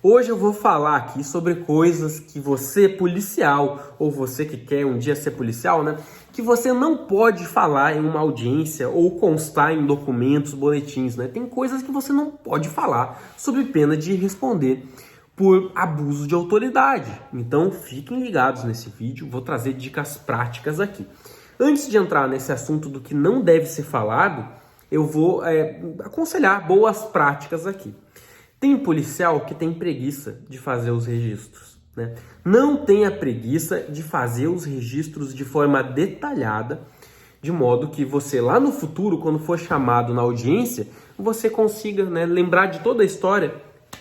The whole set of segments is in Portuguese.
Hoje eu vou falar aqui sobre coisas que você, policial, ou você que quer um dia ser policial, né? Que você não pode falar em uma audiência ou constar em documentos, boletins, né? Tem coisas que você não pode falar sob pena de responder por abuso de autoridade. Então fiquem ligados nesse vídeo, vou trazer dicas práticas aqui. Antes de entrar nesse assunto do que não deve ser falado, eu vou aconselhar boas práticas aqui. Tem policial que tem preguiça de fazer os registros, né? Não tenha preguiça de fazer os registros de forma detalhada, de modo que você lá no futuro, quando for chamado na audiência, você consiga, né, lembrar de toda a história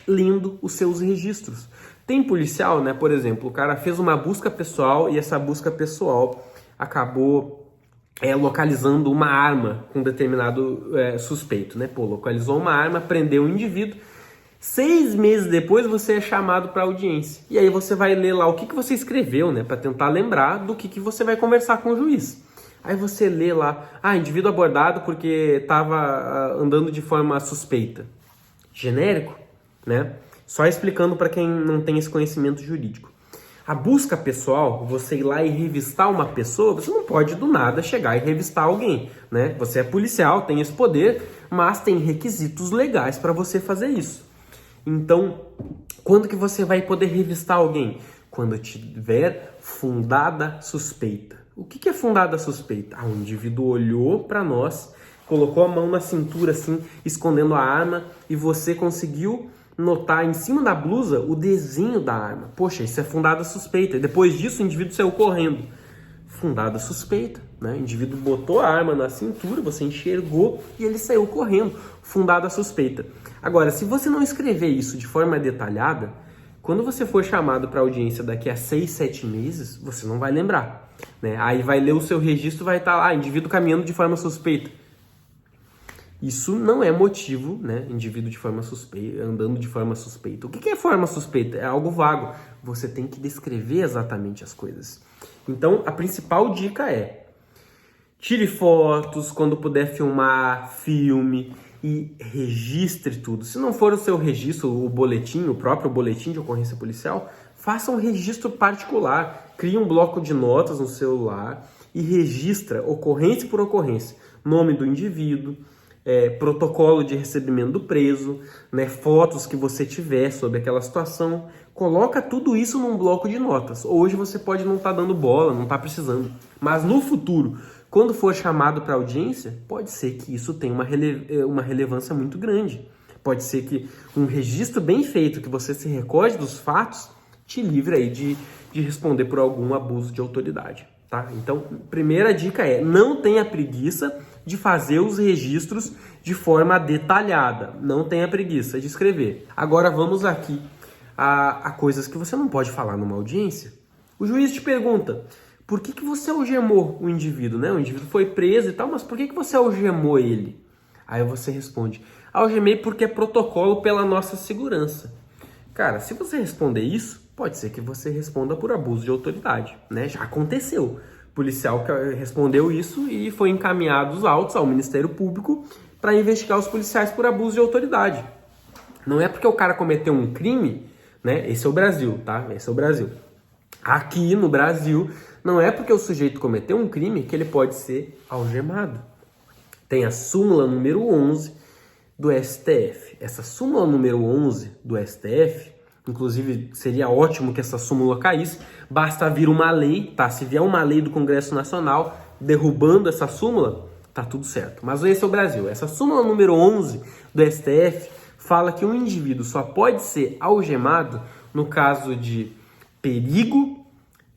lendo os seus registros. Tem policial, né, por exemplo, o cara fez uma busca pessoal e essa busca pessoal acabou localizando uma arma com determinado suspeito, né? Pô, localizou uma arma, prendeu um indivíduo. 6 meses depois você é chamado para audiência. E aí você vai ler lá o que você escreveu, né? Para tentar lembrar do que você vai conversar com o juiz. Aí você lê lá, indivíduo abordado porque estava andando de forma suspeita. Genérico, né? Só explicando para quem não tem esse conhecimento jurídico. A busca pessoal, você ir lá e revistar uma pessoa, você não pode do nada chegar e revistar alguém, né? Você é policial, tem esse poder, mas tem requisitos legais para você fazer isso. Então, quando que você vai poder revistar alguém? Quando tiver fundada suspeita. O que é fundada suspeita? O indivíduo olhou para nós, colocou a mão na cintura assim, escondendo a arma, e você conseguiu notar em cima da blusa o desenho da arma. Poxa, isso é fundada suspeita. E depois disso o indivíduo saiu correndo. Fundada suspeita, né? O indivíduo botou a arma na cintura, você enxergou e ele saiu correndo. Fundada suspeita. Agora, se você não escrever isso de forma detalhada, quando você for chamado para audiência daqui a 6, 7 meses, você não vai lembrar, né? Aí vai ler o seu registro, vai estar lá, indivíduo caminhando de forma suspeita. Isso não é motivo, né? Indivíduo de forma suspeita, andando de forma suspeita. O que é forma suspeita? É algo vago. Você tem que descrever exatamente as coisas. Então, a principal dica é: tire fotos, quando puder filmar, filme e registre tudo. Se não for o seu registro, o boletim, o próprio boletim de ocorrência policial, faça um registro particular. Crie um bloco de notas no celular e registra ocorrência por ocorrência. Nome do indivíduo, protocolo de recebimento do preso, né, fotos que você tiver sobre aquela situação. Coloca tudo isso num bloco de notas. Hoje você pode não estar dando bola, não estar precisando. Mas no futuro, quando for chamado para audiência, pode ser que isso tenha uma relevância muito grande. Pode ser que um registro bem feito, que você se recorde dos fatos, te livre aí de responder por algum abuso de autoridade, tá? Então, primeira dica é: não tenha preguiça de fazer os registros de forma detalhada. Não tenha preguiça de escrever. Agora vamos aqui a coisas que você não pode falar numa audiência. O juiz te pergunta: por que você algemou o indivíduo, né? O indivíduo foi preso e tal, mas por que você algemou ele? Aí você responde: algemei porque é protocolo pela nossa segurança. Cara, se você responder isso, pode ser que você responda por abuso de autoridade, né? Já aconteceu. O policial respondeu isso e foi encaminhado os autos ao Ministério Público para investigar os policiais por abuso de autoridade. Não é porque o cara cometeu um crime, né? Esse é o Brasil, tá? Esse é o Brasil. Aqui no Brasil, não é porque o sujeito cometeu um crime que ele pode ser algemado. Tem a súmula número 11 do STF. Essa súmula número 11 do STF, inclusive seria ótimo que essa súmula caísse, basta vir uma lei, tá? Se vier uma lei do Congresso Nacional derrubando essa súmula, tá tudo certo. Mas esse é o Brasil. Essa súmula número 11 do STF fala que um indivíduo só pode ser algemado no caso de perigo,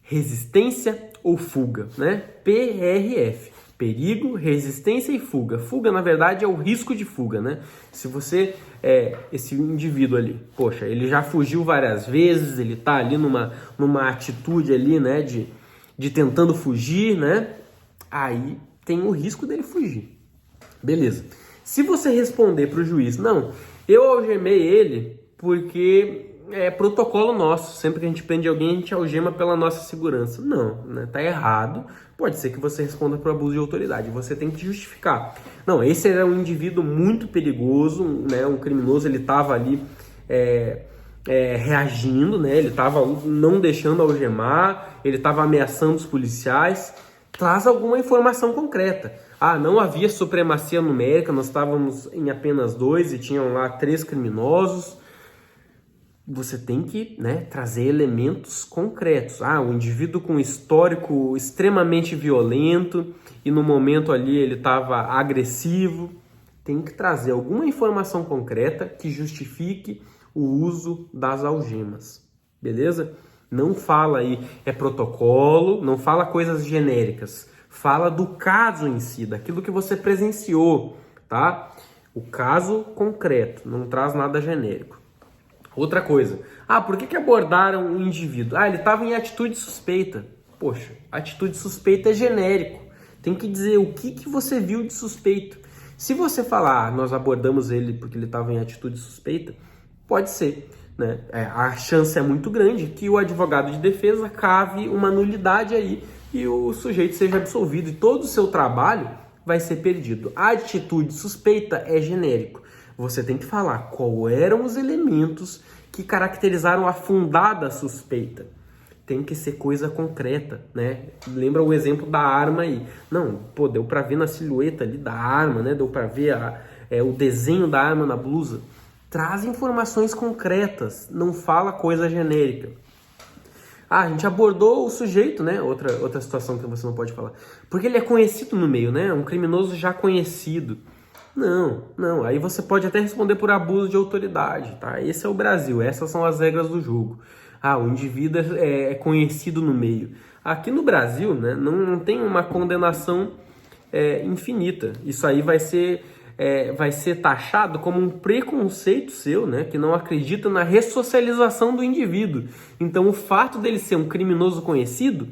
resistência ou fuga, né? PRF. Perigo, resistência e fuga. Fuga, na verdade, é o risco de fuga, né? Se você, esse indivíduo ali, poxa, ele já fugiu várias vezes, ele tá ali numa atitude ali, né, de tentando fugir, né? Aí tem o risco dele fugir. Beleza. Se você responder pro juiz: não, eu algemei ele porque é protocolo nosso, sempre que a gente prende alguém, a gente algema pela nossa segurança. Não, né? Tá errado. Pode ser que você responda por abuso de autoridade. Você tem que justificar. Não, esse era um indivíduo muito perigoso, né? Um criminoso, ele estava ali reagindo, né? Ele estava não deixando algemar, ele estava ameaçando os policiais. Traz alguma informação concreta. Ah, não havia supremacia numérica, nós estávamos em apenas 2 e tinham lá 3 criminosos. Você tem que, né, trazer elementos concretos. Ah, o indivíduo com histórico extremamente violento e no momento ali ele estava agressivo. Tem que trazer alguma informação concreta que justifique o uso das algemas, beleza? Não fala aí, é protocolo, não fala coisas genéricas. Fala do caso em si, daquilo que você presenciou, tá? O caso concreto, não traz nada genérico. Outra coisa, por que abordaram o indivíduo? Ele estava em atitude suspeita. Poxa, atitude suspeita é genérico. Tem que dizer o que você viu de suspeito. Se você falar, nós abordamos ele porque ele estava em atitude suspeita, pode ser, né? A chance é muito grande que o advogado de defesa cave uma nulidade aí e o sujeito seja absolvido e todo o seu trabalho vai ser perdido. A atitude suspeita é genérico. Você tem que falar quais eram os elementos que caracterizaram a fundada suspeita. Tem que ser coisa concreta, né? Lembra o exemplo da arma aí. Não, deu pra ver na silhueta ali da arma, né? Deu pra ver o desenho da arma na blusa. Traz informações concretas, não fala coisa genérica. A gente abordou o sujeito, né? Outra situação que você não pode falar. Porque ele é conhecido no meio, né? Um criminoso já conhecido. Não. Aí você pode até responder por abuso de autoridade, tá? Esse é o Brasil, essas são as regras do jogo. O indivíduo é conhecido no meio. Aqui no Brasil, né, não tem uma condenação infinita. Isso aí vai ser taxado como um preconceito seu, né, que não acredita na ressocialização do indivíduo. Então, o fato dele ser um criminoso conhecido,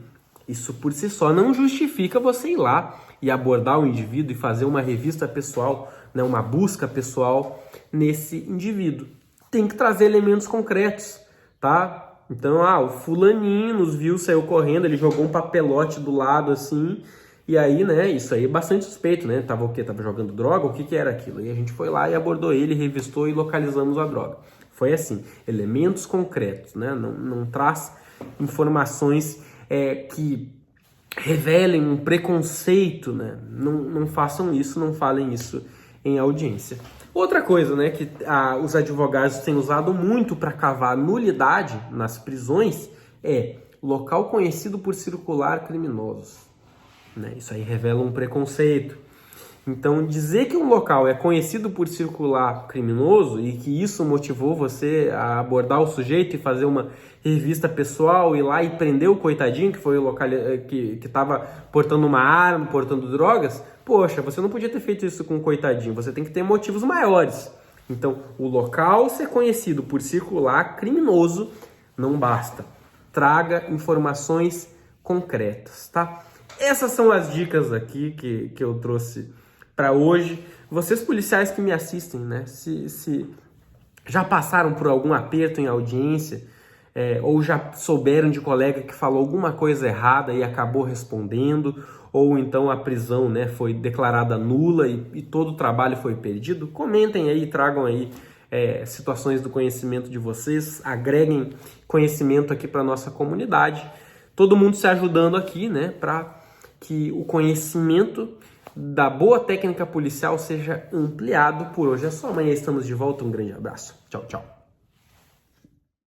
isso por si só não justifica você ir lá e abordar o indivíduo e fazer uma revista pessoal, né, uma busca pessoal nesse indivíduo. Tem que trazer elementos concretos, tá? Então, o fulaninho nos viu, saiu correndo, ele jogou um papelote do lado assim, e aí, né, isso aí é bastante suspeito, né? Tava o quê? Tava jogando droga? O que era aquilo? E a gente foi lá e abordou ele, revistou e localizamos a droga. Foi assim, elementos concretos, né? Não traz informações que revelem um preconceito, né? Não façam isso, não falem isso em audiência. Outra coisa, né, que os advogados têm usado muito para cavar nulidade nas prisões é local conhecido por circular criminosos, né? Isso aí revela um preconceito. Então, dizer que um local é conhecido por circular criminoso e que isso motivou você a abordar o sujeito e fazer uma revista pessoal, ir lá e prender o coitadinho, que foi o local que estava portando uma arma, portando drogas, poxa, você não podia ter feito isso com o coitadinho, você tem que ter motivos maiores. Então, o local ser conhecido por circular criminoso não basta. Traga informações concretas, tá? Essas são as dicas aqui que eu trouxe para hoje. Vocês policiais que me assistem, né? Se já passaram por algum aperto em audiência, ou já souberam de colega que falou alguma coisa errada e acabou respondendo, ou então a prisão, né, foi declarada nula e todo o trabalho foi perdido, comentem aí, tragam aí situações do conhecimento de vocês, agreguem conhecimento aqui para nossa comunidade. Todo mundo se ajudando aqui, né, para que o conhecimento da boa técnica policial seja ampliado. Por hoje é só, amanhã estamos de volta. Um grande abraço. Tchau, tchau.